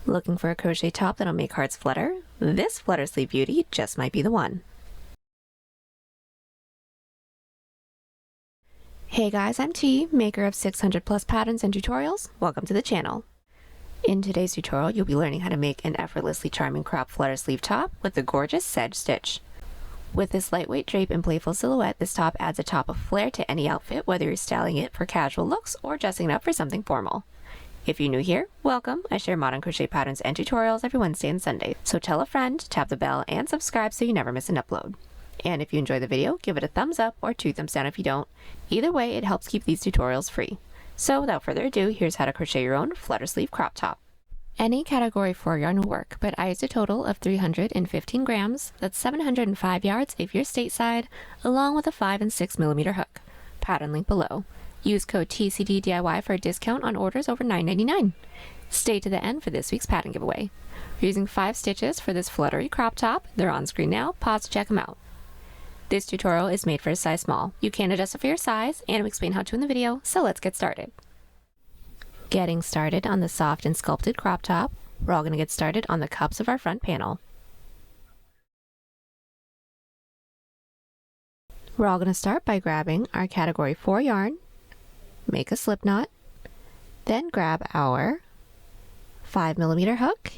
Looking for a crochet top that'll make hearts flutter? This flutter sleeve beauty just might be the one. Hey guys, I'm T, maker of 600 plus patterns and tutorials. Welcome to the channel. In today's tutorial, you'll be learning how to make an effortlessly charming crop flutter sleeve top with the gorgeous Sedge Stitch. With this lightweight drape and playful silhouette, this top adds a top of flair to any outfit, whether you're styling it for casual looks or dressing it up for something formal. If you're new here, welcome. I share modern crochet patterns and tutorials every Wednesday and Sunday. So tell a friend, tap the bell, and subscribe so you never miss an upload. And if you enjoy the video, give it a thumbs up or 2 thumbs down if you don't. Either way, it helps keep these tutorials free. So without further ado, here's how to crochet your own flutter sleeve crop top. Any category 4 yarn will work, but I used a total of 315 grams, that's 705 yards if you're stateside, along with a 5 and 6 millimeter hook. Pattern link below. Use code TCDDIY for a discount on orders over $9.99. Stay to the end for this week's pattern giveaway. We're using 5 stitches for this fluttery crop top. They're on screen now. Pause to check them out. This tutorial is made for a size small. You can adjust it for your size, and we explain how to in the video, so let's get started. Getting started on the soft and sculpted crop top, we're all going to get started on the cups of our front panel. We're all going to start by grabbing our category 4 yarn, make a slip knot, then grab our 5 millimeter hook.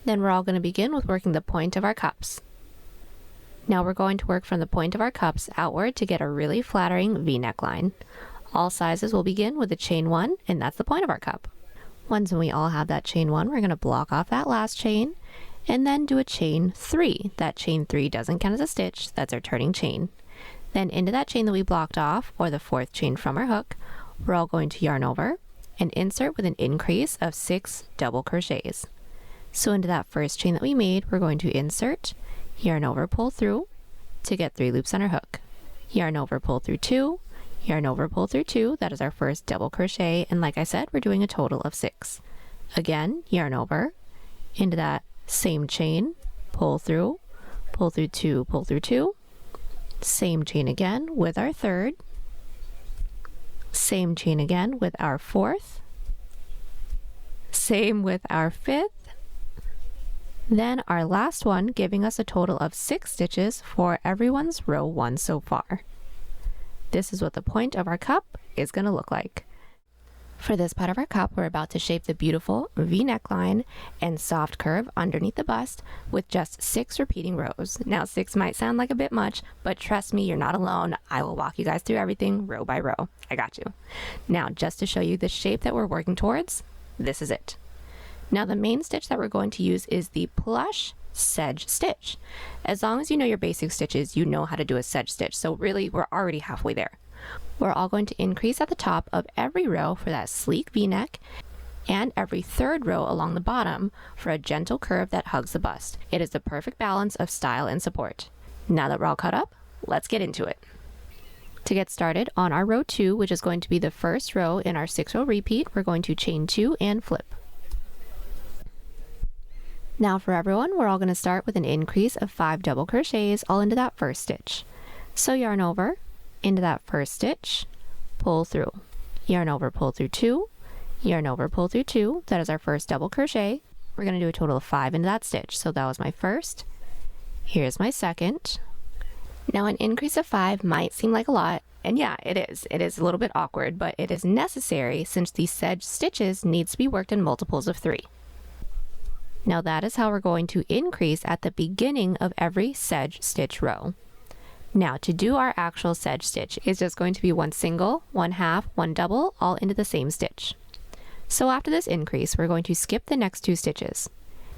Then we're all going to begin with working the point of our cups. Now we're going to work from the point of our cups outward to get a really flattering V neckline. All sizes will begin with a chain 1, and that's the point of our cup. Once we all have that chain 1, we're going to block off that last chain and then do a chain 3. That chain 3 doesn't count as a stitch, that's our turning chain. Then into that chain that we blocked off, or the 4th chain from our hook, we're all going to yarn over and insert with an increase of 6 double crochets. So into that first chain that we made, we're going to insert, yarn over, pull through to get 3 loops on our hook. Yarn over, pull through 2, yarn over, pull through 2, that is our first double crochet, and like I said, we're doing a total of 6. Again, yarn over, into that same chain, pull through 2, pull through 2, same chain again with our 3rd, same chain again with our 4th, same with our 5th, then our last one, giving us a total of 6 stitches for everyone's row 1 so far. This is what the point of our cup is going to look like. For this part of our cup, we're about to shape the beautiful V neckline and soft curve underneath the bust with just 6 repeating rows. Now 6 might sound like a bit much, but trust me, you're not alone. I will walk you guys through everything row by row. I got you. Now just to show you the shape that we're working towards, this is it. Now the main stitch that we're going to use is the plush Sedge Stitch. As long as you know your basic stitches, you know how to do a Sedge Stitch, so really we're already halfway there. We're all going to increase at the top of every row for that sleek V-neck and every 3rd row along the bottom for a gentle curve that hugs the bust. It is the perfect balance of style and support. Now that we're all caught up, let's get into it. To get started on our row 2, which is going to be the first row in our 6-row repeat, we're going to chain 2 and flip. Now for everyone, we're all going to start with an increase of 5 double crochets all into that first stitch. So yarn over, into that first stitch, pull through, yarn over, pull through 2, yarn over, pull through 2, that is our first double crochet. We're going to do a total of 5 into that stitch. So that was my first, here's my second. Now an increase of 5 might seem like a lot, and yeah, it is a little bit awkward, but it is necessary since these Sedge stitches needs to be worked in multiples of 3. Now that is how we're going to increase at the beginning of every Sedge Stitch row. Now to do our actual Sedge Stitch is just going to be 1 single, 1 half, 1 double, all into the same stitch. So after this increase, we're going to skip the next 2 stitches.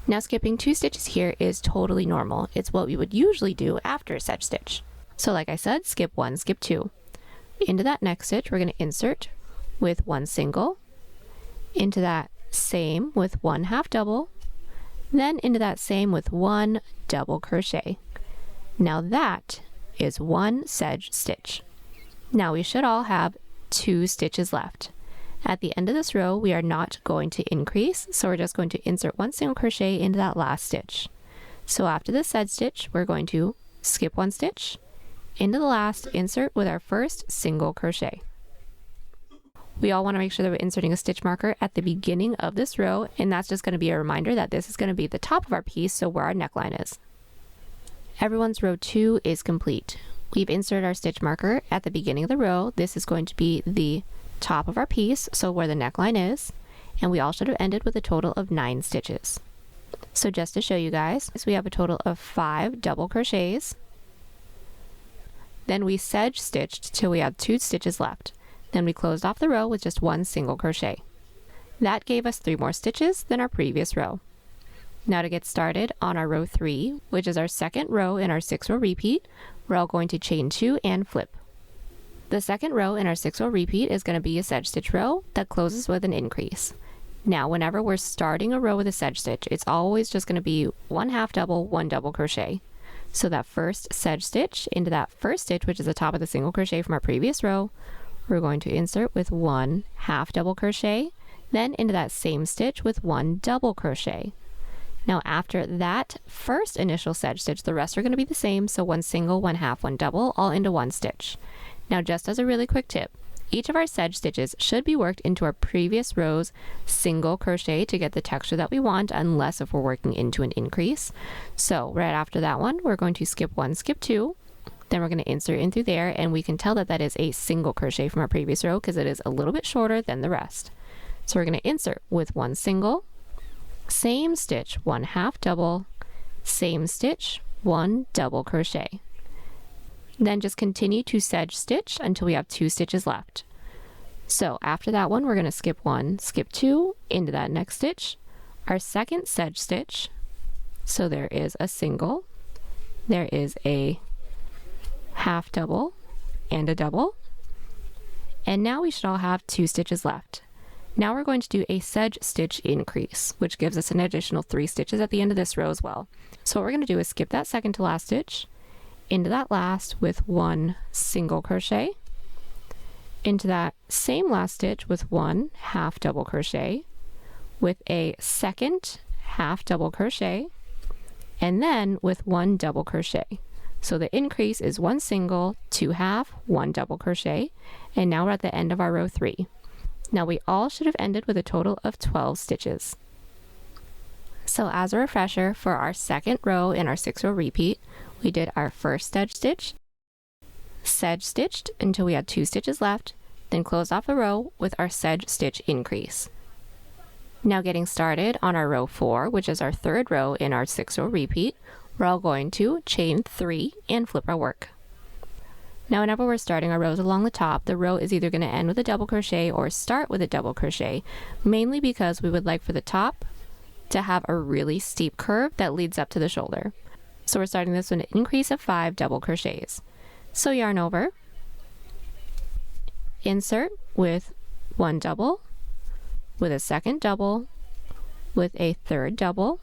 Now skipping 2 stitches here is totally normal. It's what we would usually do after a Sedge Stitch. So like I said, skip 1, skip 2. Into that next stitch, we're going to insert with 1 single, into that same with 1 half double, then into that same with 1 double crochet. Now that is 1 Sedge Stitch. Now we should all have 2 stitches left. At the end of this row, we are not going to increase, so we're just going to insert 1 single crochet into that last stitch. So after the Sedge Stitch, we're going to skip 1 stitch, into the last, insert with our first single crochet. We all want to make sure that we're inserting a stitch marker at the beginning of this row, and that's just going to be a reminder that this is going to be the top of our piece, so where our neckline is. Everyone's row 2 is complete. We've inserted our stitch marker at the beginning of the row. This is going to be the top of our piece, so where the neckline is, and we all should have ended with a total of 9 stitches. So just to show you guys, we have a total of 5 double crochets. Then we sedge stitched till we had 2 stitches left. Then we closed off the row with just 1 single crochet. That gave us 3 more stitches than our previous row. Now to get started on our row 3, which is our second row in our 6-row repeat, we're all going to chain 2 and flip. The second row in our 6-row repeat is going to be a sedge stitch row that closes with an increase. Now whenever we're starting a row with a sedge stitch, it's always just going to be 1 half double, 1 double crochet. So that first sedge stitch into that first stitch, which is the top of the single crochet from our previous row, we're going to insert with 1 half double crochet, then into that same stitch with 1 double crochet. Now after that first initial sedge stitch, the rest are going to be the same, so 1 single, 1 half, 1 double, all into 1 stitch. Now just as a really quick tip, each of our sedge stitches should be worked into our previous row's single crochet to get the texture that we want, unless if we're working into an increase. So right after that one, we're going to skip 1, skip 2, then we're going to insert in through there, and we can tell that that is a single crochet from our previous row because it is a little bit shorter than the rest. So we're going to insert with 1 single, same stitch, 1 half double, same stitch, 1 double crochet. Then just continue to sedge stitch until we have 2 stitches left. So after that one, we're going to skip 1, skip 2 into that next stitch, our second sedge stitch. So there is a single, there is a half double and a double, and now we should all have 2 stitches left. Now we're going to do a sedge stitch increase, which gives us an additional 3 stitches at the end of this row as well. So what we're going to do is skip that second to last stitch, into that last with 1 single crochet, into that same last stitch with 1 half double crochet, with a second half double crochet, and then with 1 double crochet. So the increase is 1 single, 2 half, 1 double crochet, and now we're at the end of our row 3. Now we all should have ended with a total of 12 stitches. So as a refresher, for our second row in our 6-row repeat, we did our first sedge stitch, sedge stitched until we had 2 stitches left, then closed off the row with our sedge stitch increase. Now getting started on our row 4, which is our third row in our 6-row repeat, we're all going to chain 3 and flip our work. Now whenever we're starting our rows along the top, the row is either going to end with a double crochet or start with a double crochet, mainly because we would like for the top to have a really steep curve that leads up to the shoulder. So we're starting this with an increase of 5 double crochets. So yarn over, insert with 1 double, with a second double, with a third double,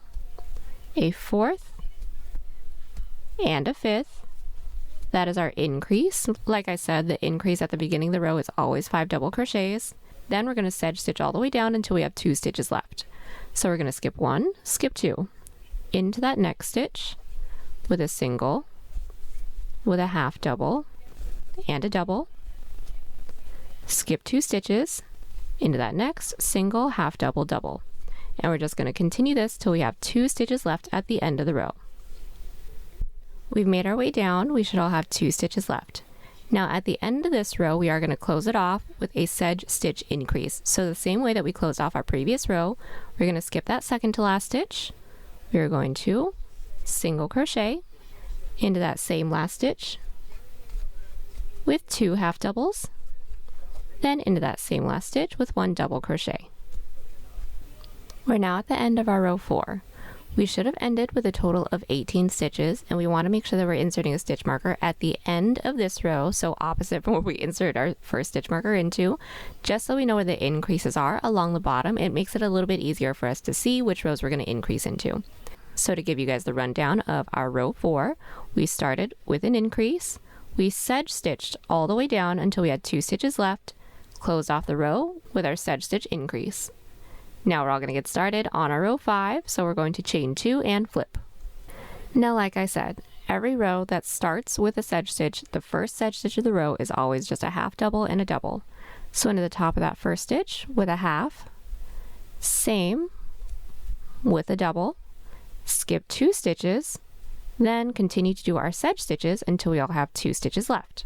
a fourth, and a fifth. That is our increase. Like I said, the increase at the beginning of the row is always 5 double crochets. Then we're going to sedge stitch all the way down until we have 2 stitches left. So we're going to skip 1, skip 2, into that next stitch with a single, with a half double, and a double, skip 2 stitches, into that next single, half double, double. And we're just going to continue this till we have 2 stitches left at the end of the row. We've made our way down, we should all have 2 stitches left. Now at the end of this row, we are going to close it off with a sedge stitch increase. So the same way that we closed off our previous row, we're going to skip that second to last stitch. We're going to single crochet into that same last stitch with 2 half doubles, then into that same last stitch with 1 double crochet. We're now at the end of our row 4. We should have ended with a total of 18 stitches, and we want to make sure that we're inserting a stitch marker at the end of this row, so opposite from where we insert our first stitch marker into, just so we know where the increases are along the bottom. It makes it a little bit easier for us to see which rows we're going to increase into. So to give you guys the rundown of our row 4, we started with an increase, we sedge stitched all the way down until we had 2 stitches left, closed off the row with our sedge stitch increase. Now we're all going to get started on our row 5, so we're going to chain 2 and flip. Now like I said, every row that starts with a sedge stitch, the first sedge stitch of the row is always just a half double and a double. So into the top of that first stitch with a half, same with a double, skip 2 stitches, then continue to do our sedge stitches until we all have 2 stitches left.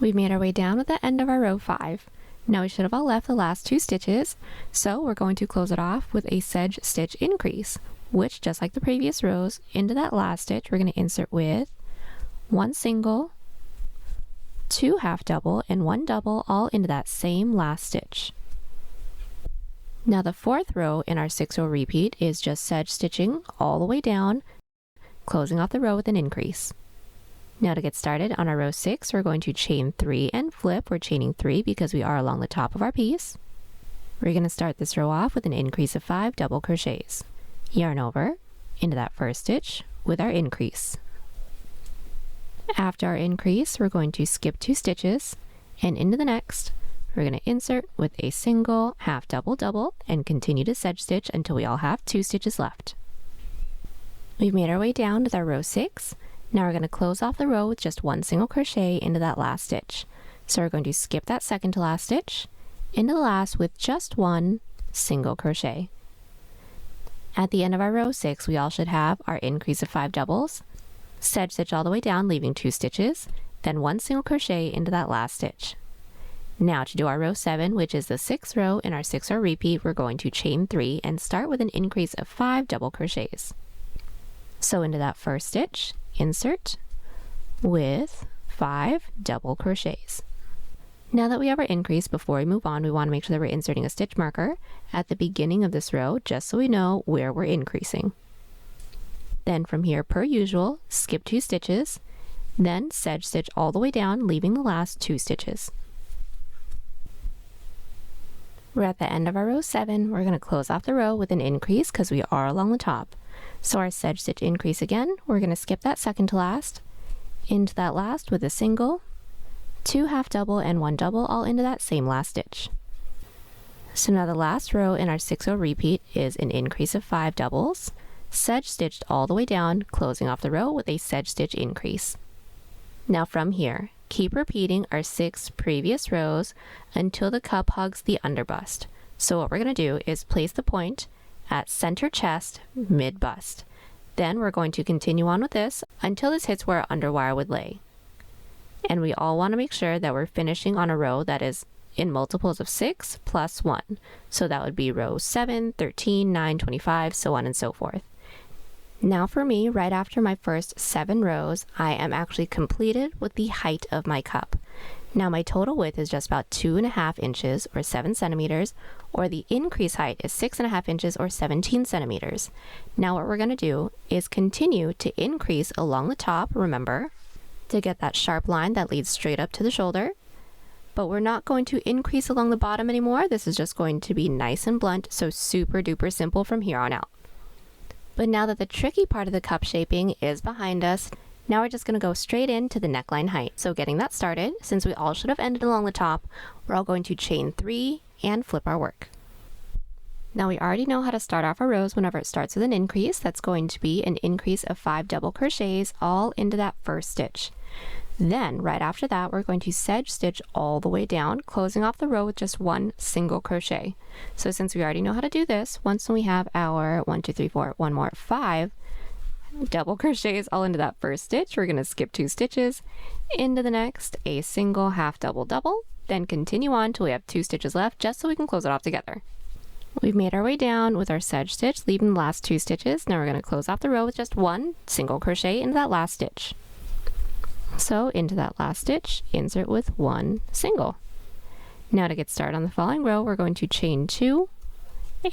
We've made our way down to the end of our row 5. Now we should have all left the last 2 stitches, so we're going to close it off with a sedge stitch increase, which, just like the previous rows, into that last stitch we're going to insert with 1 single, 2 half double, and 1 double, all into that same last stitch. Now the 4th row in our 6-row repeat is just sedge stitching all the way down, closing off the row with an increase. Now to get started on our row 6, we're going to chain 3 and flip. We're chaining 3 because we are along the top of our piece. We're going to start this row off with an increase of 5 double crochets. Yarn over into that first stitch with our increase. After our increase, we're going to skip 2 stitches, and into the next, we're going to insert with a single half double double and continue to sedge stitch until we all have 2 stitches left. We've made our way down with our row 6. Now we're going to close off the row with just 1 single crochet into that last stitch. So we're going to skip that second to last stitch, into the last with just 1 single crochet. At the end of our row 6, we all should have our increase of 5 doubles, sedge stitch all the way down, leaving 2 stitches, then 1 single crochet into that last stitch. Now to do our row 7, which is the 6th row in our 6-row repeat, we're going to chain 3 and start with an increase of 5 double crochets. So into that first stitch, insert with 5 double crochets. Now that we have our increase, before we move on, we want to make sure that we're inserting a stitch marker at the beginning of this row, just so we know where we're increasing. Then from here, per usual, skip 2 stitches, then sedge stitch all the way down, leaving the last 2 stitches. We're at the end of our row 7. We're going to close off the row with an increase because we are along the top. So our sedge stitch increase again, we're going to skip that second to last, into that last with a single, 2 half double, and 1 double, all into that same last stitch. So now the last row in our 6-row repeat is an increase of 5 doubles, sedge stitched all the way down, closing off the row with a sedge stitch increase. Now from here, keep repeating our 6 previous rows until the cup hugs the underbust. So what we're going to do is place the point at center chest, mid bust. Then we're going to continue on with this until this hits where our underwire would lay. And we all want to make sure that we're finishing on a row that is in multiples of 6 plus 1. So that would be row 7, 13, 9, 25, so on and so forth. Now for me, right after my first 7 rows, I am actually completed with the height of my cup. Now my total width is just about 2.5 inches or 7 centimeters, or the increase height is 6.5 inches or 17 centimeters. Now what we're going to do is continue to increase along the top, remember, to get that sharp line that leads straight up to the shoulder. But we're not going to increase along the bottom anymore. This is just going to be nice and blunt, so super duper simple from here on out. But now that the tricky part of the cup shaping is behind us, now we're just going to go straight into the neckline height. So getting that started, since we all should have ended along the top, we're all going to chain 3 and flip our work. Now we already know how to start off our rows whenever it starts with an increase. That's going to be an increase of 5 double crochets all into that first stitch. Then right after that, we're going to sedge stitch all the way down, closing off the row with just 1 single crochet. So since we already know how to do this, once we have our 1, 2, 3, 4, 1 more, 5 double crochets all into that first stitch, we're going to skip 2 stitches, into the next, a single half double double, then continue on till we have 2 stitches left, just so we can close it off together. We've made our way down with our sedge stitch, leaving the last 2 stitches. Now we're going to close off the row with just 1 single crochet into that last stitch. So into that last stitch, insert with 1 single. Now to get started on the following row, we're going to chain 2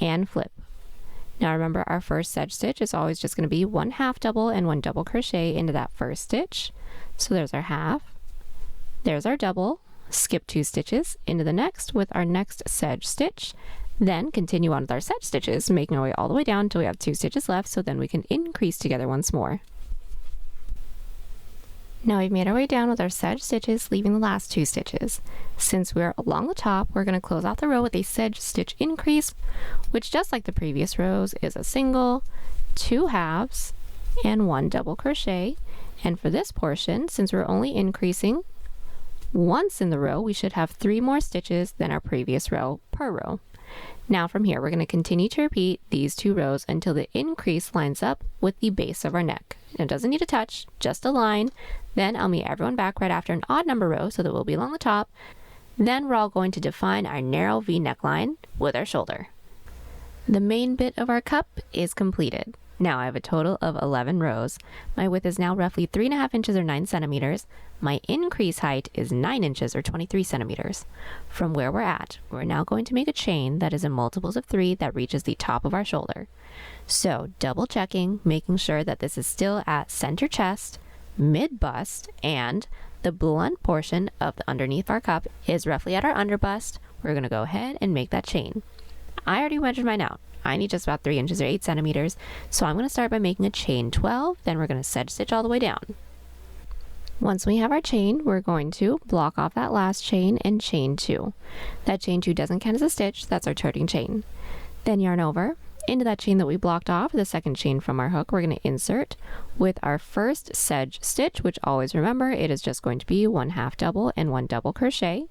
and flip. Now remember, our first sedge stitch is always just going to be 1 half double and 1 double crochet into that first stitch. So there's our half, there's our double, skip 2 stitches into the next with our next sedge stitch, then continue on with our sedge stitches, making our way all the way down until we have 2 stitches left, so then we can increase together once more. Now we've made our way down with our sedge stitches, leaving the last 2 stitches. Since we're along the top, we're going to close off the row with a sedge stitch increase, which just like the previous rows is a single, 2 halves, and 1 double crochet. And for this portion, since we're only increasing Once in the row, we should have 3 more stitches than our previous row per row. Now from here, we're going to continue to repeat these 2 rows until the increase lines up with the base of our neck. It doesn't need to touch, just a line. Then I'll meet everyone back right after an odd number row so that we'll be along the top. Then we're all going to define our narrow V neckline with our shoulder. The main bit of our cup is completed. Now I have a total of 11 rows. My width is now roughly 3.5 inches or 9 centimeters. My increase height is 9 inches or 23 centimeters. From where we're at, we're now going to make a chain that is in multiples of 3 that reaches the top of our shoulder. So double checking, making sure that this is still at center chest, mid bust, and the blunt portion of the underneath our cup is roughly at our under bust. We're going to go ahead and make that chain. I already measured mine out. I need just about 3 inches or 8 centimeters, so I'm going to start by making a chain 12, then we're going to sedge stitch all the way down. Once we have our chain, we're going to block off that last chain and chain 2. That chain 2 doesn't count as a stitch, that's our toting chain. Then yarn over. Into that chain that we blocked off, the second chain from our hook, we're going to insert with our first sedge stitch, which always remember, it is just going to be 1 half double and 1 double crochet.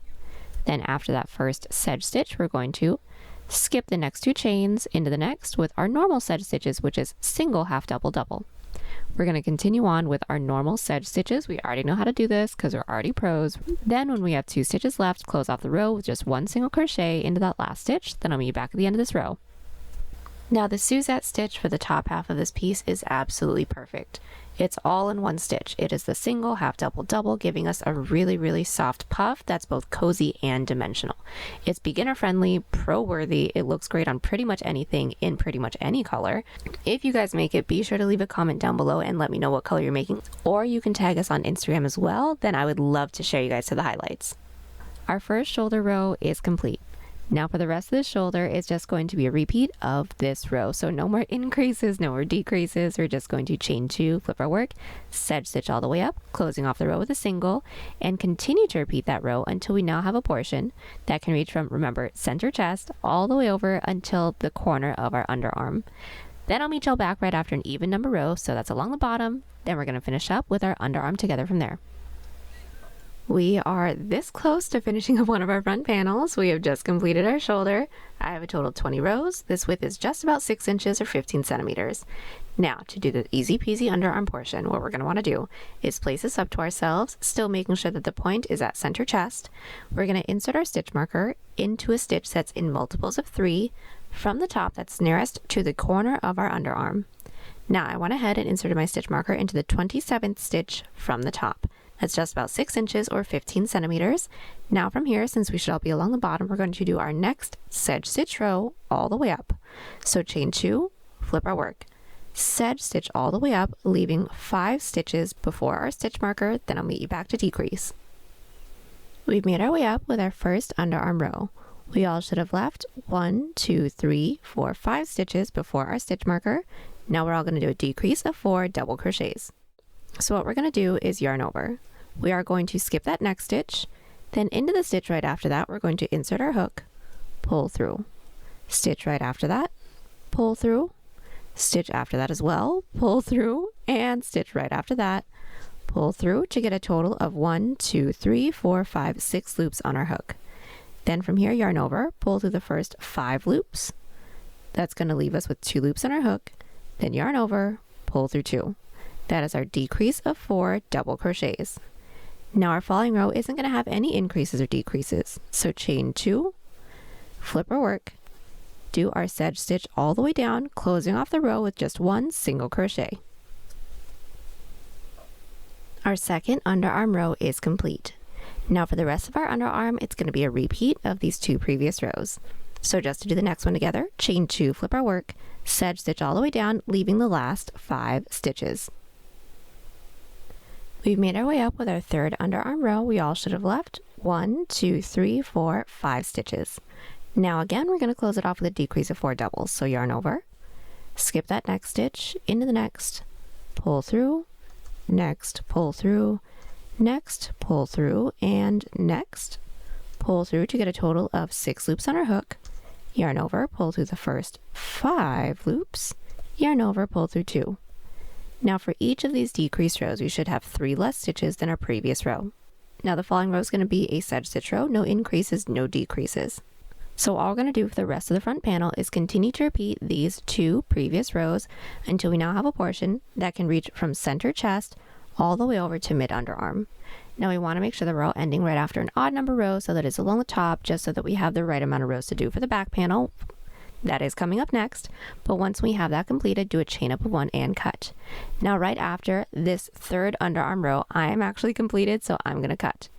Then after that first sedge stitch, we're going to skip the next 2 chains into the next with our normal sedge stitches, which is single half double double. We're going to continue on with our normal sedge stitches. We already know how to do this because we're already pros. Then when we have 2 stitches left, close off the row with just 1 single crochet into that last stitch. Then I'll meet you back at the end of this row. Now the Suzette stitch for the top half of this piece is absolutely perfect. It's all in one stitch. It is the single half double double, giving us a really soft puff that's both cozy and dimensional. It's beginner friendly, pro worthy. It looks great on pretty much anything in pretty much any color. If you guys make it, be sure to leave a comment down below and let me know what color you're making, or you can tag us on Instagram as well. Then I would love to show you guys to the highlights. Our first shoulder row is complete. Now for the rest of the shoulder, it's just going to be a repeat of this row. So no more increases, no more decreases. We're just going to chain 2, flip our work, sedge stitch all the way up, closing off the row with a single, and continue to repeat that row until we now have a portion that can reach from, remember, center chest all the way over until the corner of our underarm. Then I'll meet y'all back right after an even number row, so that's along the bottom. Then we're going to finish up with our underarm together from there. We are this close to finishing up one of our front panels. We have just completed our shoulder. I have a total of 20 rows. This width is just about 6 inches or 15 centimeters. Now, to do the easy peasy underarm portion, what we're going to want to do is place this up to ourselves, still making sure that the point is at center chest. We're going to insert our stitch marker into a stitch that's in multiples of 3 from the top that's nearest to the corner of our underarm. Now, I went ahead and inserted my stitch marker into the 27th stitch from the top. That's just about 6 inches or 15 centimeters. Now from here, since we should all be along the bottom, we're going to do our next sedge stitch row all the way up. So chain 2, flip our work, sedge stitch all the way up, leaving 5 stitches before our stitch marker. Then I'll meet you back to decrease. We've made our way up with our first underarm row. We all should have left 1, 2, 3, 4, 5 stitches before our stitch marker. Now we're all going to do a decrease of 4 double crochets. So what we're going to do is yarn over. We are going to skip that next stitch, then into the stitch right after that, we're going to insert our hook, pull through, stitch right after that, pull through, stitch after that as well, pull through, and stitch right after that, pull through to get a total of 1, 2, 3, 4, 5, 6 loops on our hook. Then from here, yarn over, pull through the first 5 loops. That's going to leave us with 2 loops on our hook, then yarn over, pull through 2. That is our decrease of 4 double crochets. Now our following row isn't going to have any increases or decreases. So chain 2, flip our work, do our sedge stitch all the way down, closing off the row with just 1 single crochet. Our second underarm row is complete. Now for the rest of our underarm, it's going to be a repeat of these 2 previous rows. So just to do the next one together, chain 2, flip our work, sedge stitch all the way down, leaving the last 5 stitches. We've made our way up with our third underarm row. We all should have left 1, 2, 3, 4, 5 stitches. Now again, we're going to close it off with a decrease of 4 doubles. So yarn over, skip that next stitch, into the next, pull through, next, pull through, next, pull through, and next, pull through to get a total of 6 loops on our hook. Yarn over, pull through the first 5 loops, yarn over, pull through 2. Now for each of these decreased rows, we should have 3 less stitches than our previous row. Now the following row is going to be a sedge stitch row, no increases, no decreases. So all we're going to do for the rest of the front panel is continue to repeat these 2 previous rows until we now have a portion that can reach from center chest all the way over to mid underarm. Now we want to make sure that we're all ending right after an odd number row so that it's along the top, just so that we have the right amount of rows to do for the back panel. That is coming up next, but once we have that completed, do a chain up of 1 and cut. Now right after this 3rd underarm row, I am actually completed, so I'm going to cut.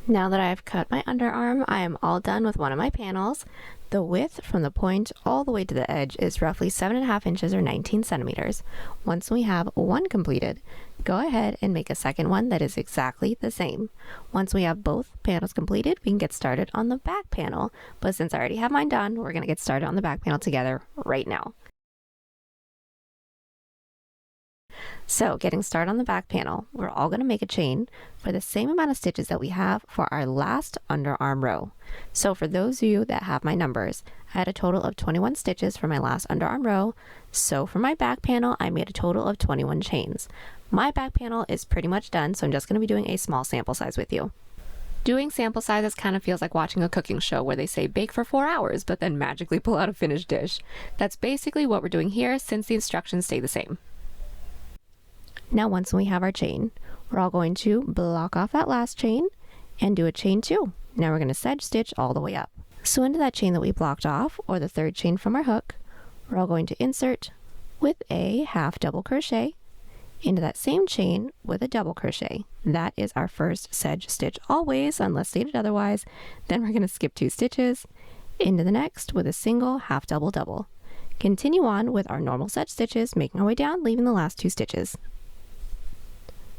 Now that I've cut my underarm, I am all done with one of my panels. The width from the point all the way to the edge is roughly 7.5 inches or 19 centimeters. Once we have one completed, go ahead and make a second one that is exactly the same. Once we have both panels completed, we can get started on the back panel. But since I already have mine done, we're going to get started on the back panel together right now. So getting started on the back panel, we're all going to make a chain for the same amount of stitches that we have for our last underarm row. So for those of you that have my numbers, I had a total of 21 stitches for my last underarm row. So for my back panel, I made a total of 21 chains. My back panel is pretty much done, so I'm just going to be doing a small sample size with you. Doing sample sizes kind of feels like watching a cooking show where they say bake for 4 hours, but then magically pull out a finished dish. That's basically what we're doing here since the instructions stay the same. Now once we have our chain, we're all going to block off that last chain and do a chain 2. Now we're going to sedge stitch all the way up. So into that chain that we blocked off, or the 3rd chain from our hook, we're all going to insert with a half double crochet into that same chain with a double crochet. That is our first sedge stitch always, unless stated otherwise. Then we're going to skip 2 stitches into the next with a single half double double. Continue on with our normal sedge stitches, making our way down, leaving the last 2 stitches.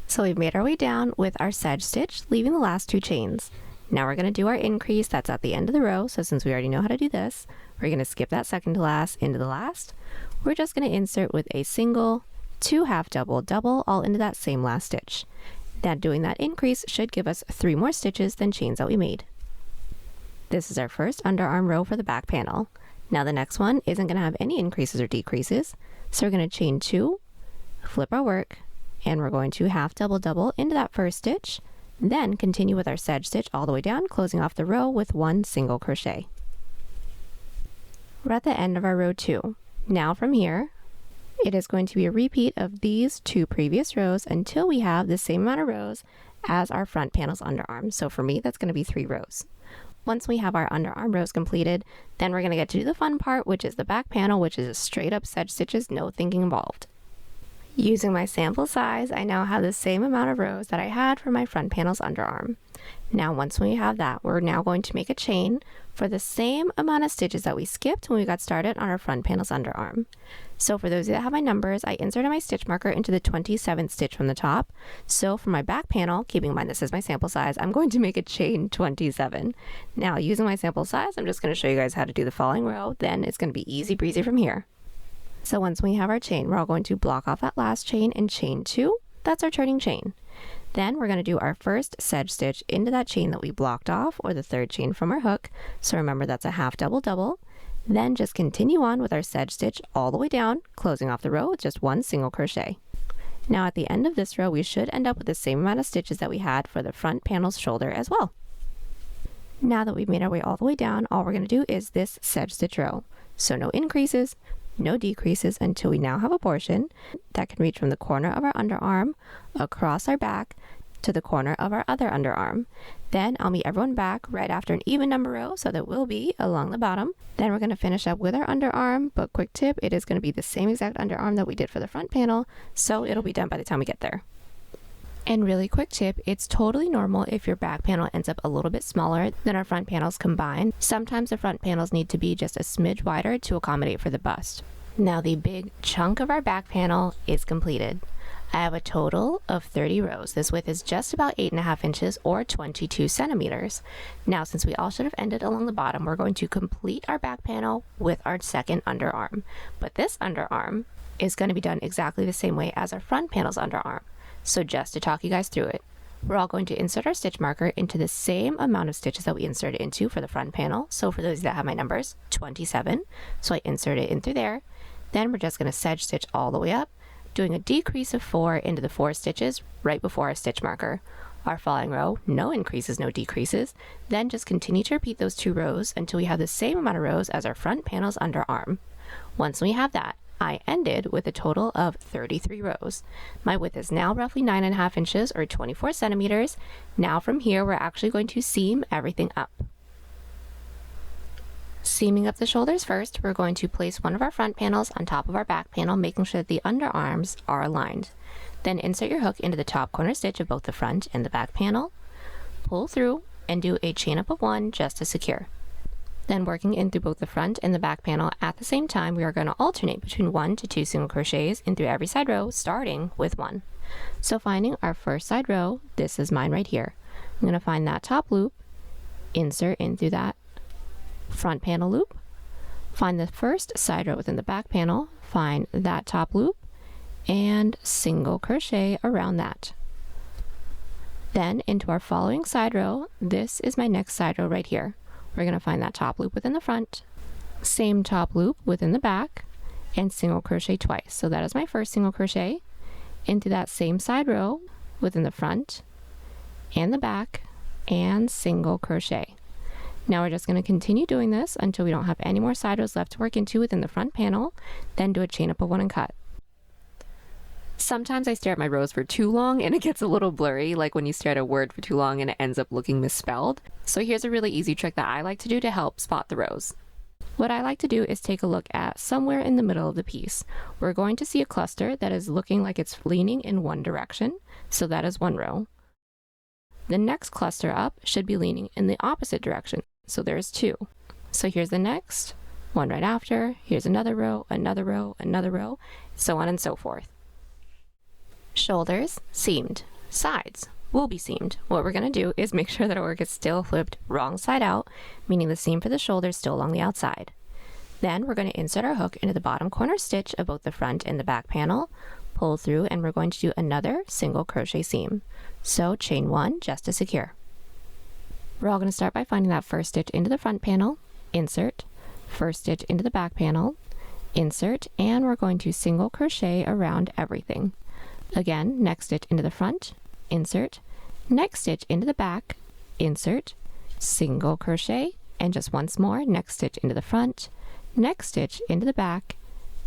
So we've made our way down with our sedge stitch, leaving the last 2 chains. Now we're going to do our increase. That's at the end of the row. So since we already know how to do this, we're going to skip that second to last into the last. We're just going to insert with a single, 2 half double double, all into that same last stitch. Now doing that increase should give us 3 more stitches than chains that we made. This is our first underarm row for the back panel. Now the next one isn't going to have any increases or decreases. So we're going to chain 2, flip our work, and we're going to half double double into that first stitch, then continue with our sedge stitch all the way down, closing off the row with 1 single crochet. We're at the end of our row 2. Now from here, it is going to be a repeat of these 2 previous rows until we have the same amount of rows as our front panel's underarm. So for me, that's going to be 3 rows. Once we have our underarm rows completed, then we're going to get to do the fun part, which is the back panel, which is straight up sedge stitches, no thinking involved. Using my sample size, I now have the same amount of rows that I had for my front panel's underarm. Now once we have that, we're now going to make a chain for the same amount of stitches that we skipped when we got started on our front panel's underarm. So for those that have my numbers, I inserted my stitch marker into the 27th stitch from the top. So for my back panel, keeping in mind this is my sample size, I'm going to make a chain 27. Now using my sample size, I'm just going to show you guys how to do the following row, then it's going to be easy breezy from here. So once we have our chain, we're all going to block off that last chain and chain 2. That's our turning chain. Then we're going to do our first sedge stitch into that chain that we blocked off, or the 3rd chain from our hook. So remember that's a half double double. Then just continue on with our sedge stitch all the way down, closing off the row with just 1 single crochet. Now at the end of this row, we should end up with the same amount of stitches that we had for the front panel's shoulder as well. Now that we've made our way all the way down, all we're going to do is this sedge stitch row. So no increases, no decreases until we now have a portion that can reach from the corner of our underarm across our back to the corner of our other underarm. Then I'll meet everyone back right after an even number row, so that will be along the bottom. Then we're going to finish up with our underarm, but quick tip, it is going to be the same exact underarm that we did for the front panel, so it'll be done by the time we get there. And really quick tip, it's totally normal if your back panel ends up a little bit smaller than our front panels combined. Sometimes the front panels need to be just a smidge wider to accommodate for the bust. Now the big chunk of our back panel is completed. I have a total of 30 rows. This width is just about 8.5 inches or 22 centimeters. Now since we all should have ended along the bottom, we're going to complete our back panel with our second underarm. But this underarm is going to be done exactly the same way as our front panel's underarm. So just to talk you guys through it, we're all going to insert our stitch marker into the same amount of stitches that we inserted into for the front panel. So for those that have my numbers, 27. So I insert it in through there. Then we're just going to sedge stitch all the way up, doing a decrease of 4 into the 4 stitches right before our stitch marker. Our following row, no increases, no decreases. Then just continue to repeat those 2 rows until we have the same amount of rows as our front panel's underarm. Once we have that, I ended with a total of 33 rows. My width is now roughly 9.5 inches or 24 centimeters. Now from here, we're actually going to seam everything up. Seaming up the shoulders first, we're going to place one of our front panels on top of our back panel, making sure that the underarms are aligned. Then insert your hook into the top corner stitch of both the front and the back panel, pull through, and do a chain up of 1 just to secure. Then working in through both the front and the back panel at the same time, we are going to alternate between 1 to 2 single crochets in through every side row, starting with 1. So finding our first side row, this is mine right here. I'm going to find that top loop, insert in through that front panel loop, find the first side row within the back panel, find that top loop, and single crochet around that. Then into our following side row, this is my next side row right here. We're going to find that top loop within the front, same top loop within the back, and single crochet twice. So that is my first single crochet into that same side row within the front and the back, and single crochet. Now we're just going to continue doing this until we don't have any more side rows left to work into within the front panel, then do a chain up of 1 and cut. Sometimes I stare at my rows for too long and it gets a little blurry, like when you stare at a word for too long and it ends up looking misspelled. So here's a really easy trick that I like to do to help spot the rows. What I like to do is take a look at somewhere in the middle of the piece. We're going to see a cluster that is looking like it's leaning in one direction, so that is 1 row. The next cluster up should be leaning in the opposite direction, so there's 2. So here's the next, 1 right after, here's another row, another row, another row, so on and so forth. Shoulders seamed, sides will be seamed. What we're going to do is make sure that our work is still flipped wrong side out, meaning the seam for the shoulder is still along the outside. Then we're going to insert our hook into the bottom corner stitch of both the front and the back panel, pull through, and we're going to do another single crochet seam. So chain 1 just to secure. We're all going to start by finding that first stitch into the front panel, insert, first stitch into the back panel, insert, and we're going to single crochet around everything. Again, next stitch into the front, insert, next stitch into the back, insert, single crochet, and just once more, next stitch into the front, next stitch into the back,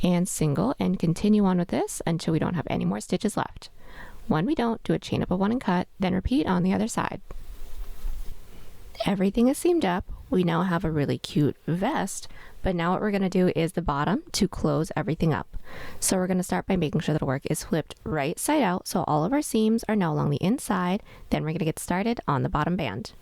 and single, and continue on with this until we don't have any more stitches left. When we don't, do a chain up of 1 and cut, then repeat on the other side. Everything is seamed up. We now have a really cute vest, but now what we're going to do is the bottom to close everything up. So we're going to start by making sure that our work is flipped right side out, so all of our seams are now along the inside. Then we're going to get started on the bottom band.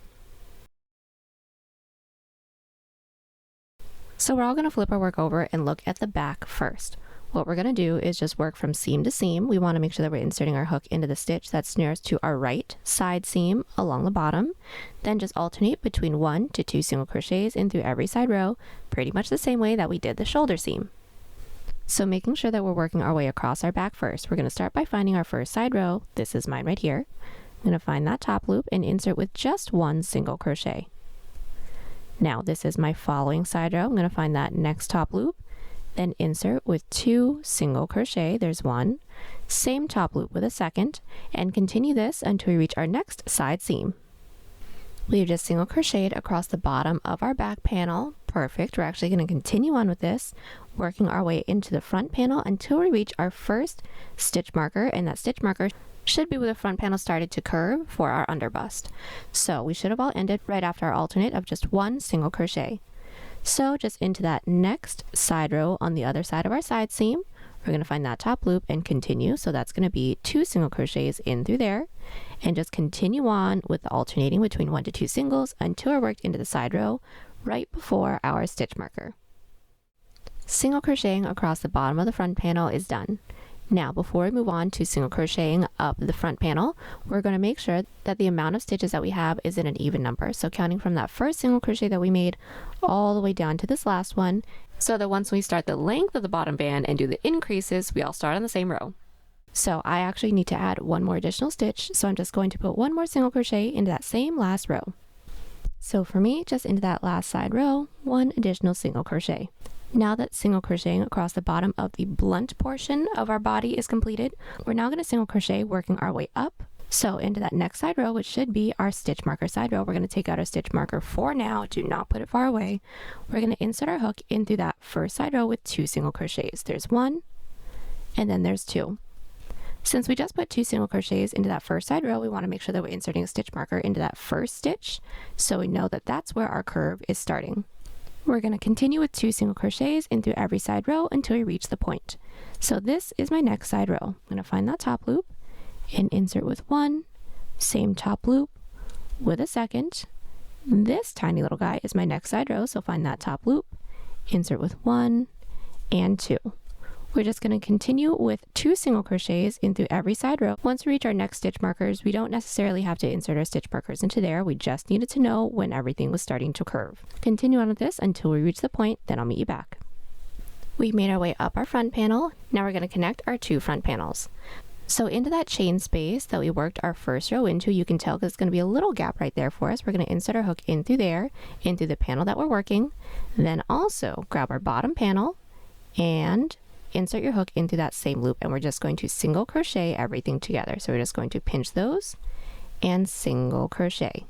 So we're all going to flip our work over and look at the back first. What we're going to do is just work from seam to seam. We want to make sure that we're inserting our hook into the stitch that's nearest to our right side seam along the bottom. Then just alternate between 1 to 2 single crochets in through every side row, pretty much the same way that we did the shoulder seam. So making sure that we're working our way across our back first, we're going to start by finding our first side row. This is mine right here. I'm going to find that top loop and insert with just 1 single crochet. Now this is my following side row. I'm going to find that next top loop, then insert with 2 single crochet, there's 1, same top loop with a second, and continue this until we reach our next side seam. We've just single crocheted across the bottom of our back panel. Perfect. We're actually going to continue on with this, working our way into the front panel until we reach our first stitch marker, and that stitch marker should be where the front panel started to curve for our underbust. So we should have all ended right after our alternate of just 1 single crochet. So just into that next side row on the other side of our side seam, we're going to find that top loop and continue. So that's going to be 2 single crochets in through there, and just continue on with alternating between 1 to 2 singles until we're worked into the side row right before our stitch marker. Single crocheting across the bottom of the front panel is done. Now, before we move on to single crocheting up the front panel, we're going to make sure that the amount of stitches that we have is in an even number. So counting from that first single crochet that we made all the way down to this last one, so that once we start the length of the bottom band and do the increases, we all start on the same row. So I actually need to add 1 more additional stitch, so I'm just going to put 1 more single crochet into that same last row. So for me, just into that last side row, 1 additional single crochet. Now that single crocheting across the bottom of the blunt portion of our body is completed, we're now going to single crochet working our way up So into that next side row, which should be our stitch marker side row, we're going to take out our stitch marker for now. Do not put it far away. We're going to insert our hook in through that first side row with 2 single crochets. There's 1, and then there's 2. Since we just put 2 single crochets into that first side row, we want to make sure that we're inserting a stitch marker into that first stitch, so we know that that's where our curve is starting. We're going to continue with 2 single crochets into every side row until we reach the point. So this is my next side row. I'm going to find that top loop and insert with 1, same top loop with a second. This tiny little guy is my next side row, so find that top loop, insert with 1 and 2. We're just going to continue with 2 single crochets into every side row. Once we reach our next stitch markers, we don't necessarily have to insert our stitch markers into there. We just needed to know when everything was starting to curve. Continue on with this until we reach the point, then I'll meet you back. We made our way up our front panel. Now we're going to connect our 2 front panels. So into that chain space that we worked our first row into, you can tell because it's going to be a little gap right there for us. We're going to insert our hook in through there, into the panel that we're working. Then also grab our bottom panel and insert your hook into that same loop, and we're just going to single crochet everything together. So we're just going to pinch those and single crochet.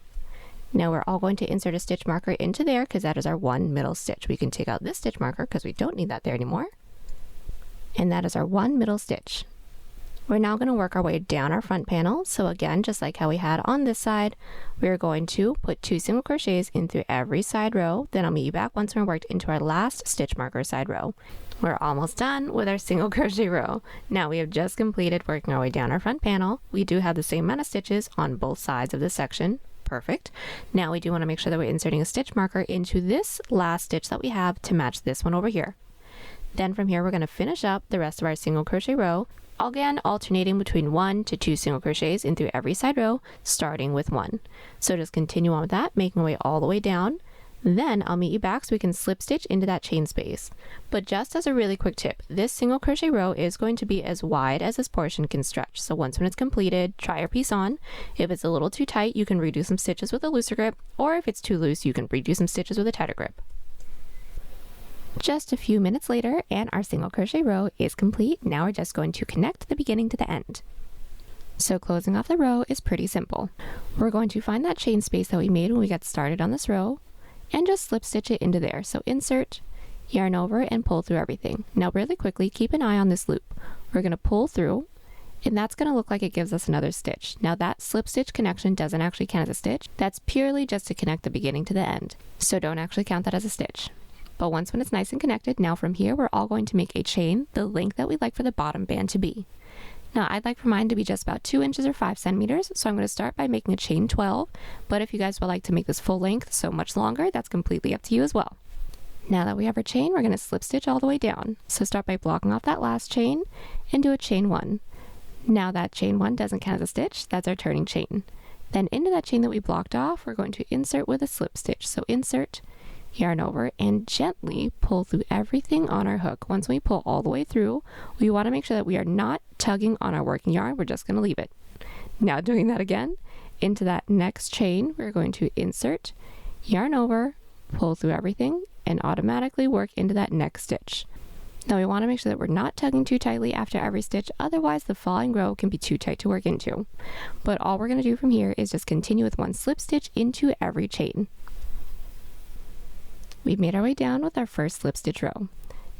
Now we're all going to insert a stitch marker into there because that is our 1 middle stitch. We can take out this stitch marker because we don't need that there anymore. And that is our 1 middle stitch. We're now going to work our way down our front panel. So again, just like how we had on this side, we're going to put 2 single crochets in through every side row. Then I'll meet you back once we're worked into our last stitch marker side row. We're almost done with our single crochet row. Now we have just completed working our way down our front panel. We do have the same amount of stitches on both sides of this section. Perfect. Now we do want to make sure that we're inserting a stitch marker into this last stitch that we have to match this one over here. Then from here, we're going to finish up the rest of our single crochet row. Again, alternating between 1 to 2 single crochets in through every side row, starting with 1. So just continue on with that, making our way all the way down. Then I'll meet you back so we can slip stitch into that chain space. But just as a really quick tip, this single crochet row is going to be as wide as this portion can stretch. So once when it's completed, try your piece on. If it's a little too tight, you can redo some stitches with a looser grip, or if it's too loose, you can redo some stitches with a tighter grip. Just a few minutes later, and our single crochet row is complete. Now we're just going to connect the beginning to the end. So closing off the row is pretty simple. We're going to find that chain space that we made when we got started on this row, and just slip stitch it into there. So insert, yarn over, and pull through everything. Now really quickly, keep an eye on this loop. We're going to pull through, and that's going to look like it gives us another stitch. Now that slip stitch connection doesn't actually count as a stitch. That's purely just to connect the beginning to the end. So don't actually count that as a stitch. But once when it's nice and connected, now from here, we're all going to make a chain the length that we'd like for the bottom band to be. Now I'd like for mine to be just about 2 inches or 5 centimeters, so I'm going to start by making a chain 12, but if you guys would like to make this full length so much longer, that's completely up to you as well. Now that we have our chain, we're going to slip stitch all the way down. So start by blocking off that last chain and do a chain 1. Now that chain 1 doesn't count as a stitch, that's our turning chain. Then into that chain that we blocked off, we're going to insert with a slip stitch. So insert, yarn over, and gently pull through everything on our hook. Once we pull all the way through, we want to make sure that we are not tugging on our working yarn. We're just going to leave it. Now doing that again, into that next chain, we're going to insert, yarn over, pull through everything, and automatically work into that next stitch. Now we want to make sure that we're not tugging too tightly after every stitch, otherwise the following row can be too tight to work into. But all we're going to do from here is just continue with 1 slip stitch into every chain. We've made our way down with our first slip stitch row.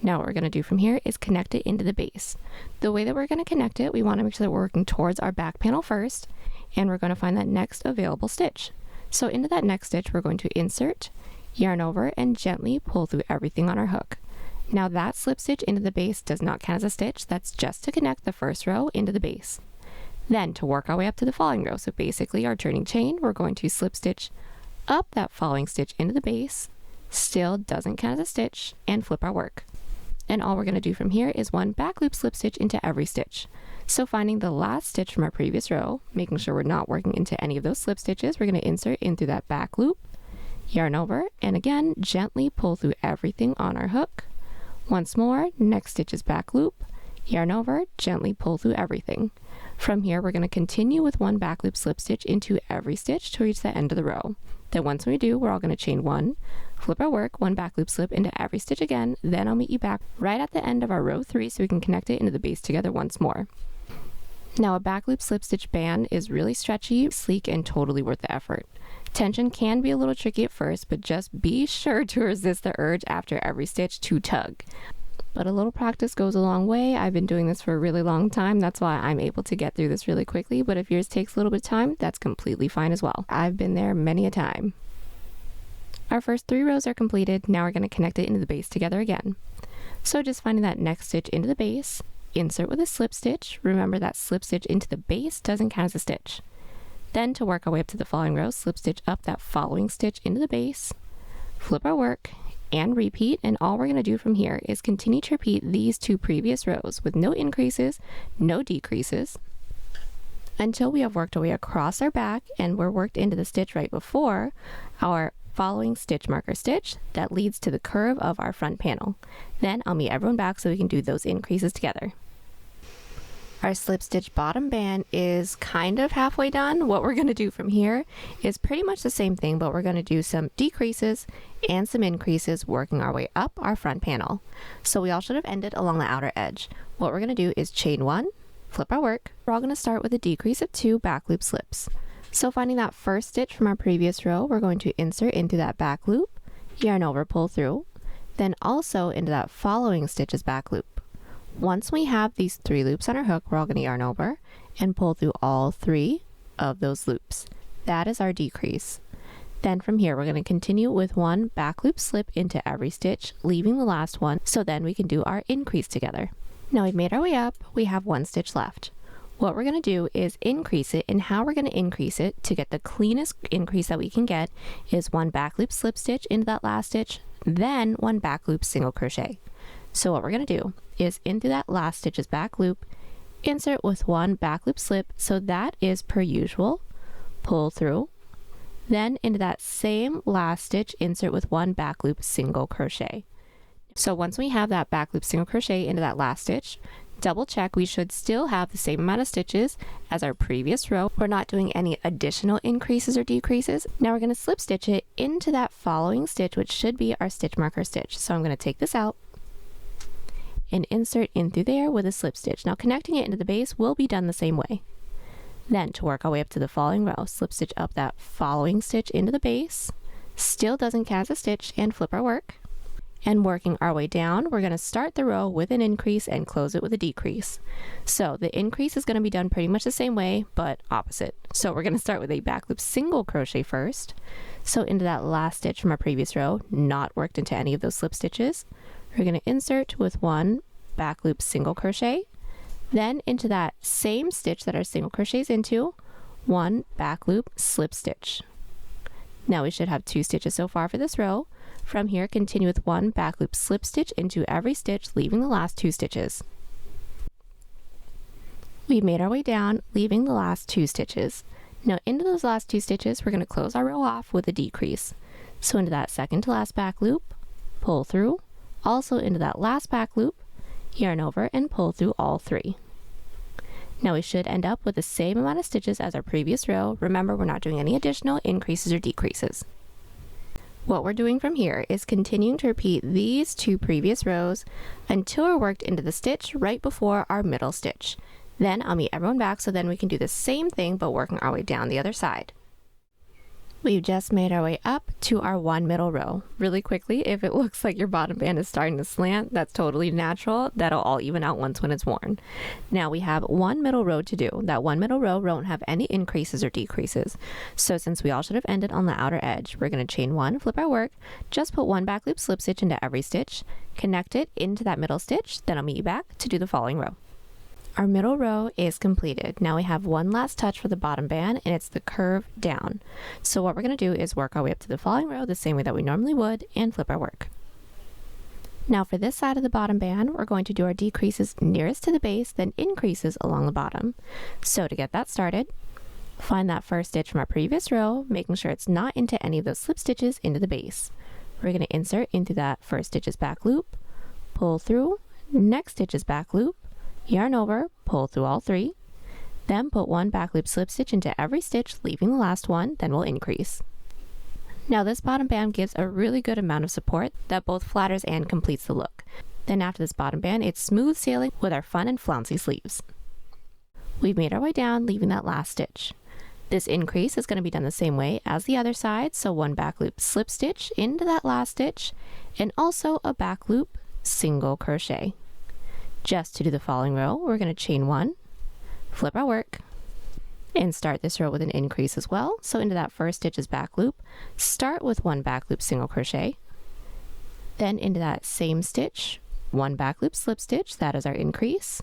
Now what we're going to do from here is connect it into the base. The way that we're going to connect it, we want to make sure that we're working towards our back panel first, and we're going to find that next available stitch. So into that next stitch, we're going to insert, yarn over, and gently pull through everything on our hook. Now that slip stitch into the base does not count as a stitch, that's just to connect the first row into the base. Then to work our way up to the following row, so basically our turning chain, we're going to slip stitch up that following stitch into the base, still doesn't count as a stitch, and flip our work. And all we're going to do from here is 1 back loop slip stitch into every stitch. So finding the last stitch from our previous row, making sure we're not working into any of those slip stitches, we're going to insert in through that back loop, yarn over, and again gently pull through everything on our hook. Once more, next stitch is back loop, yarn over, gently pull through everything. From here, we're going to continue with 1 back loop slip stitch into every stitch to reach the end of the row. Then once we do, we're all going to chain 1, flip our work, 1 back loop slip into every stitch again, then I'll meet you back right at the end of our row 3 so we can connect it into the base together once more. Now a back loop slip stitch band is really stretchy, sleek, and totally worth the effort. Tension can be a little tricky at first, but just be sure to resist the urge after every stitch to tug. But a little practice goes a long way. I've been doing this for a really long time. That's why I'm able to get through this really quickly. But if yours takes a little bit of time, that's completely fine as well. I've been there many a time. Our first 3 rows are completed. Now we're going to connect it into the base together again. So just finding that next stitch into the base, insert with a slip stitch. Remember that slip stitch into the base doesn't count as a stitch. Then to work our way up to the following row, slip stitch up that following stitch into the base, flip our work, and repeat. And all we're going to do from here is continue to repeat these 2 previous rows with no increases, no decreases, until we have worked our way across our back and we're worked into the stitch right before our following stitch marker stitch that leads to the curve of our front panel. Then I'll meet everyone back so we can do those increases together. Our slip stitch bottom band is kind of halfway done. What we're going to do from here is pretty much the same thing, but we're going to do some decreases and some increases working our way up our front panel. So we all should have ended along the outer edge. What we're going to do is chain 1, flip our work. We're all going to start with a decrease of 2 back loop slips. So finding that first stitch from our previous row, we're going to insert into that back loop, yarn over, pull through, then also into that following stitch's back loop. Once we have these 3 loops on our hook, we're all going to yarn over and pull through all 3 of those loops. That is our decrease. Then from here, we're going to continue with 1 back loop slip into every stitch, leaving the last one, so then we can do our increase together. Now we've made our way up, we have 1 stitch left. What we're going to do is increase it, and how we're going to increase it to get the cleanest increase that we can get is 1 back loop slip stitch into that last stitch, then 1 back loop single crochet. So what we're going to do is into that last stitch's back loop, insert with 1 back loop slip, so that is per usual, pull through, then into that same last stitch, insert with 1 back loop single crochet. So once we have that back loop single crochet into that last stitch, double check we should still have the same amount of stitches as our previous row. We're not doing any additional increases or decreases. Now we're going to slip stitch it into that following stitch, which should be our stitch marker stitch. So I'm going to take this out and insert in through there with a slip stitch. Now connecting it into the base will be done the same way. Then to work our way up to the following row, slip stitch up that following stitch into the base, still doesn't count as a stitch, and flip our work. And working our way down, we're going to start the row with an increase and close it with a decrease. So the increase is going to be done pretty much the same way, but opposite. So we're going to start with a back loop single crochet first. So into that last stitch from our previous row, not worked into any of those slip stitches, we're going to insert with 1 back loop single crochet, then into that same stitch that our single crochets into, 1 back loop slip stitch. Now we should have 2 stitches so far for this row. From here, continue with 1 back loop slip stitch into every stitch, leaving the last 2 stitches. We've made our way down, leaving the last 2 stitches. Now into those last 2 stitches, we're going to close our row off with a decrease. So into that second to last back loop, pull through, also into that last back loop, yarn over and pull through all 3. Now we should end up with the same amount of stitches as our previous row. Remember, we're not doing any additional increases or decreases. What we're doing from here is continuing to repeat these 2 previous rows until we're worked into the stitch right before our middle stitch. Then I'll meet everyone back so then we can do the same thing but working our way down the other side. We've just made our way up to our 1 middle row. Really quickly, if it looks like your bottom band is starting to slant, that's totally natural. That'll all even out once when it's worn. Now we have 1 middle row to do. That 1 middle row won't have any increases or decreases. So since we all should have ended on the outer edge, we're going to chain 1, flip our work, just put 1 back loop slip stitch into every stitch, connect it into that middle stitch, then I'll meet you back to do the following row. Our middle row is completed. Now we have one last touch for the bottom band, and it's the curve down. So what we're going to do is work our way up to the following row the same way that we normally would and flip our work. Now for this side of the bottom band, we're going to do our decreases nearest to the base, then increases along the bottom. So to get that started, find that first stitch from our previous row, making sure it's not into any of those slip stitches into the base. We're going to insert into that first stitch's back loop, pull through, next stitch's back loop, yarn over, pull through all 3, then put 1 back loop slip stitch into every stitch, leaving the last one, then we'll increase. Now this bottom band gives a really good amount of support that both flatters and completes the look. Then after this bottom band, it's smooth sailing with our fun and flouncy sleeves. We've made our way down, leaving that last stitch. This increase is going to be done the same way as the other side, so one back loop slip stitch into that last stitch, and also a back loop single crochet. Just to do the following row, we're going to chain 1, flip our work, and start this row with an increase as well. So into that first stitch is back loop, start with one back loop single crochet, then into that same stitch, one back loop slip stitch, that is our increase.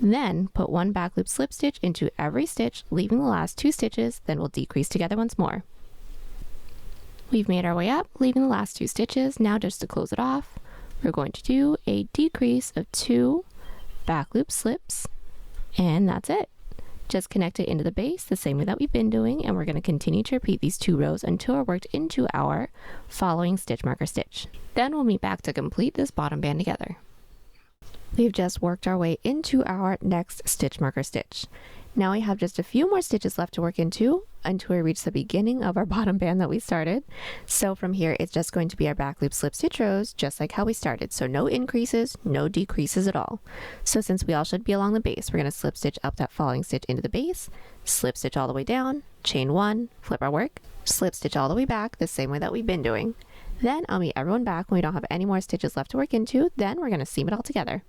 Then put one back loop slip stitch into every stitch, leaving the last 2 stitches, then we'll decrease together once more. We've made our way up, leaving the last 2 stitches. Now just to close it off, we're going to do a decrease of 2 back loop slips, and that's it. Just connect it into the base the same way that we've been doing, and we're going to continue to repeat these 2 rows until we're worked into our following stitch marker stitch. Then we'll meet back to complete this bottom band together. We've just worked our way into our next stitch marker stitch. Now we have just a few more stitches left to work into until we reach the beginning of our bottom band that we started. So from here, it's just going to be our back loop slip stitch rows, just like how we started. So no increases, no decreases at all. So since we all should be along the base, we're going to slip stitch up that following stitch into the base, slip stitch all the way down, chain 1, flip our work, slip stitch all the way back the same way that we've been doing. Then I'll meet everyone back when we don't have any more stitches left to work into. Then we're going to seam it all together.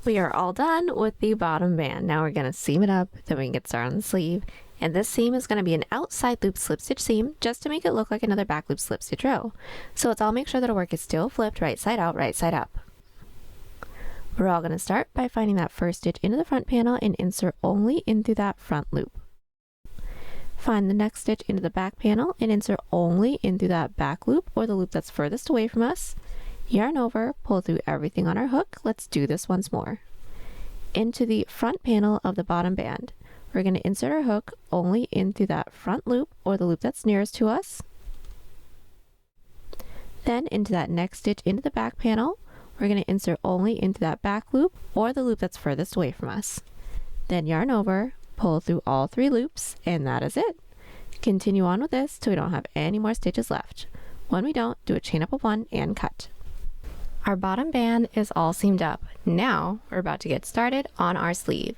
We are all done with the bottom band. Now we're going to seam it up, then we can get started on the sleeve. And this seam is going to be an outside loop slip stitch seam, just to make it look like another back loop slip stitch row. So let's all make sure that our work is still flipped right side out, right side up. We're all going to start by finding that first stitch into the front panel and insert only into that front loop. Find the next stitch into the back panel and insert only into that back loop, or the loop that's furthest away from us. Yarn over, pull through everything on our hook. Let's do this once more. Into the front panel of the bottom band, we're going to insert our hook only into that front loop, or the loop that's nearest to us. Then into that next stitch into the back panel, we're going to insert only into that back loop, or the loop that's furthest away from us. Then yarn over, pull through all 3 loops, and that is it. Continue on with this till we don't have any more stitches left. When we don't, do a chain up of 1 and cut. Our bottom band is all seamed up. Now we're about to get started on our sleeve.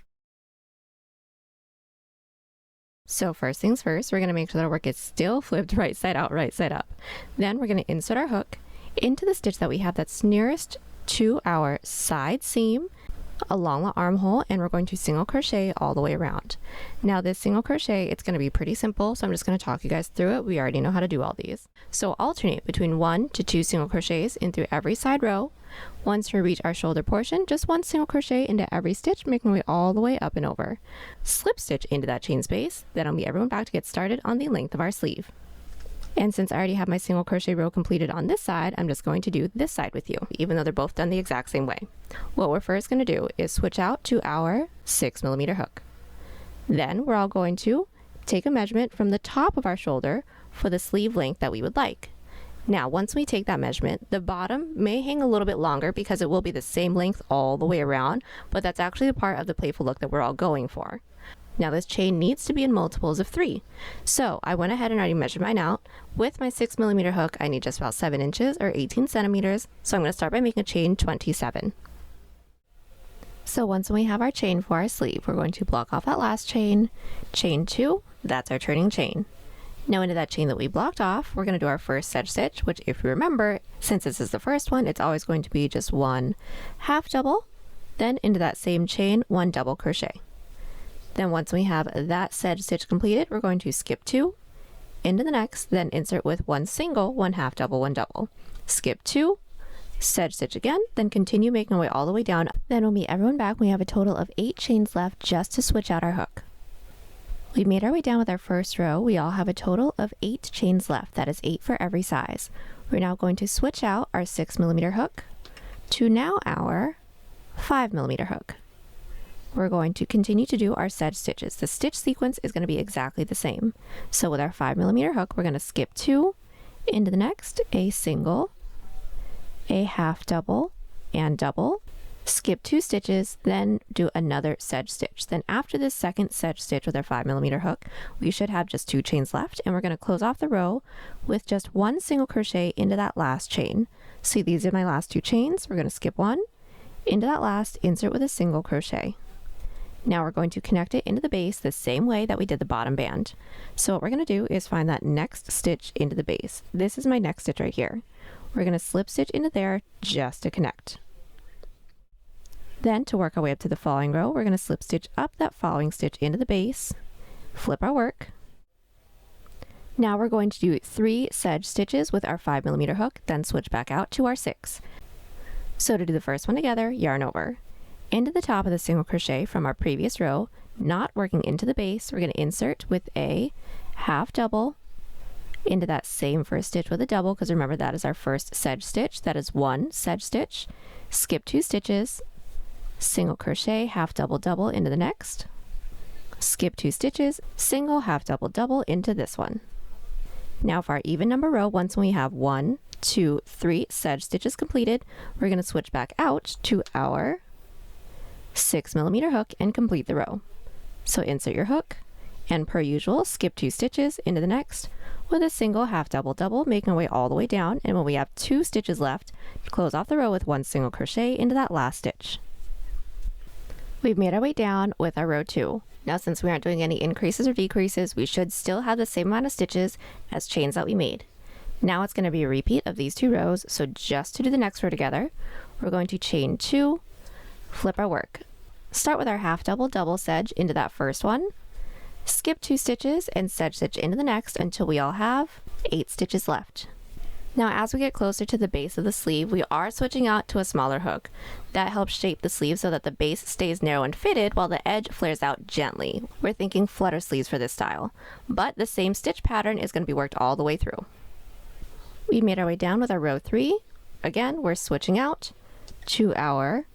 So first things first, we're going to make sure that our work is still flipped right side out, right side up. Then we're going to insert our hook into the stitch that we have that's nearest to our side seam along the armhole, and we're going to single crochet all the way around. Now this single crochet, it's going to be pretty simple, so I'm just going to talk you guys through it. We already know how to do all these. So alternate between 1 to 2 single crochets in through every side row. Once we reach our shoulder portion, just 1 single crochet into every stitch, making our way all the way up and over. Slip stitch into that chain space, then I'll meet everyone back to get started on the length of our sleeve. And since I already have my single crochet row completed on this side, I'm just going to do this side with you, even though they're both done the exact same way. What we're first going to do is switch out to our 6mm hook. Then we're all going to take a measurement from the top of our shoulder for the sleeve length that we would like. Now, once we take that measurement, the bottom may hang a little bit longer because it will be the same length all the way around, but that's actually the part of the playful look that we're all going for. Now this chain needs to be in multiples of 3. So I went ahead and already measured mine out. With my 6mm hook, I need just about 7 inches or 18 centimeters. So I'm going to start by making a chain 27. So once we have our chain for our sleeve, we're going to block off that last chain, chain 2, that's our turning chain. Now into that chain that we blocked off, we're going to do our first sedge stitch, which if you remember, since this is the first one, it's always going to be just 1 half double, then into that same chain, 1 double crochet. Then once we have that sedge stitch completed, we're going to skip 2 into the next, then insert with 1 single, 1 half double, 1 double. Skip 2, sedge stitch again, then continue making our way all the way down. Then we'll meet everyone back when we have a total of 8 chains left just to switch out our hook. We made our way down with our first row. We all have a total of 8 chains left. That is 8 for every size. We're now going to switch out our 6mm hook to now our 5mm hook. We're going to continue to do our sedge stitches. The stitch sequence is going to be exactly the same. So with our 5mm hook, we're going to skip 2 into the next, a single, a half double, and double. Skip 2 stitches, then do another sedge stitch. Then after this second sedge stitch with our 5mm hook, we should have just 2 chains left, and we're going to close off the row with just 1 single crochet into that last chain. See, these are my last 2 chains. We're going to skip 1 into that last, insert with a single crochet. Now we're going to connect it into the base the same way that we did the bottom band. So what we're going to do is find that next stitch into the base. This is my next stitch right here. We're going to slip stitch into there just to connect. Then to work our way up to the following row, we're going to slip stitch up that following stitch into the base, flip our work. Now we're going to do 3 sedge stitches with our 5mm hook, then switch back out to our 6. So to do the first one together, yarn over. Into the top of the single crochet from our previous row, not working into the base, we're going to insert with a half double into that same first stitch with a double, because remember that is our first sedge stitch. That is 1 sedge stitch, skip 2 stitches, single crochet, half double double into the next, skip 2 stitches, single half double double into this one. Now for our even number row, once we have 1, 2, 3 sedge stitches completed, we're going to switch back out to our 6mm hook and complete the row. So insert your hook, and per usual, skip 2 stitches into the next with a single half double double, making our way all the way down, and when we have 2 stitches left, close off the row with 1 single crochet into that last stitch. We've made our way down with our row 2. Now since we aren't doing any increases or decreases, we should still have the same amount of stitches as chains that we made. Now it's going to be a repeat of these 2 rows, so just to do the next row together, we're going to chain 2, flip our work. Start with our half double double sedge into that first one, skip 2 stitches and sedge stitch into the next until we all have 8 stitches left. Now as we get closer to the base of the sleeve, we are switching out to a smaller hook. That helps shape the sleeve so that the base stays narrow and fitted while the edge flares out gently. We're thinking flutter sleeves for this style, but the same stitch pattern is going to be worked all the way through. We made our way down with our row 3. Again, we're switching out to our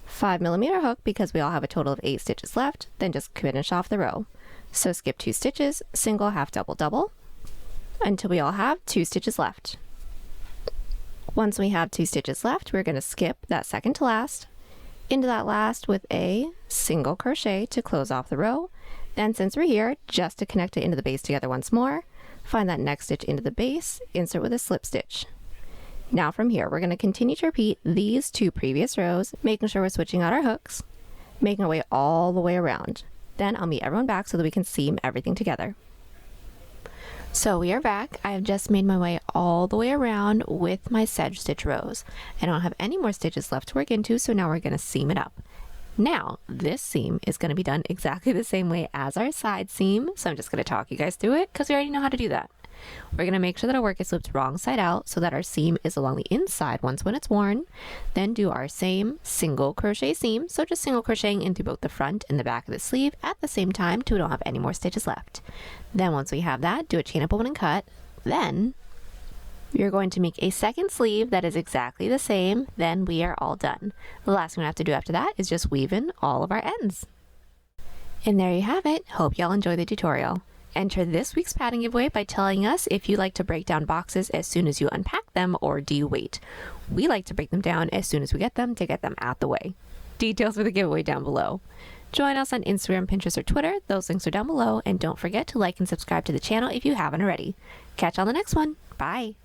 5mm hook because we all have a total of 8 stitches left, then just finish off the row. So skip 2 stitches, single half double double until we all have 2 stitches left. Once we have 2 stitches left, we're going to skip that second to last into that last with a single crochet to close off the row. Then since we're here, just to connect it into the base together once more, find that next stitch into the base, insert with a slip stitch. Now from here, we're going to continue to repeat these 2 previous rows, making sure we're switching out our hooks, making our way all the way around. Then I'll meet everyone back so that we can seam everything together. So we are back. I have just made my way all the way around with my sedge stitch rows. I don't have any more stitches left to work into, so now we're going to seam it up. Now, this seam is going to be done exactly the same way as our side seam, so I'm just going to talk you guys through it because we already know how to do that. We're going to make sure that our work is looped wrong side out so that our seam is along the inside once when it's worn. Then do our same single crochet seam, so just single crocheting into both the front and the back of the sleeve at the same time until we don't have any more stitches left. Then once we have that, do a chain up, open, and cut. Then you're going to make a second sleeve that is exactly the same. Then we are all done. The last thing we have to do after that is just weave in all of our ends. And there you have it. Hope y'all enjoy the tutorial. Enter this week's pattern giveaway by telling us if you like to break down boxes as soon as you unpack them, or do you wait? We like to break them down as soon as we get them to get them out the way. Details for the giveaway down below. Join us on Instagram, Pinterest, or Twitter. Those links are down below. And don't forget to like and subscribe to the channel if you haven't already. Catch you on the next one. Bye!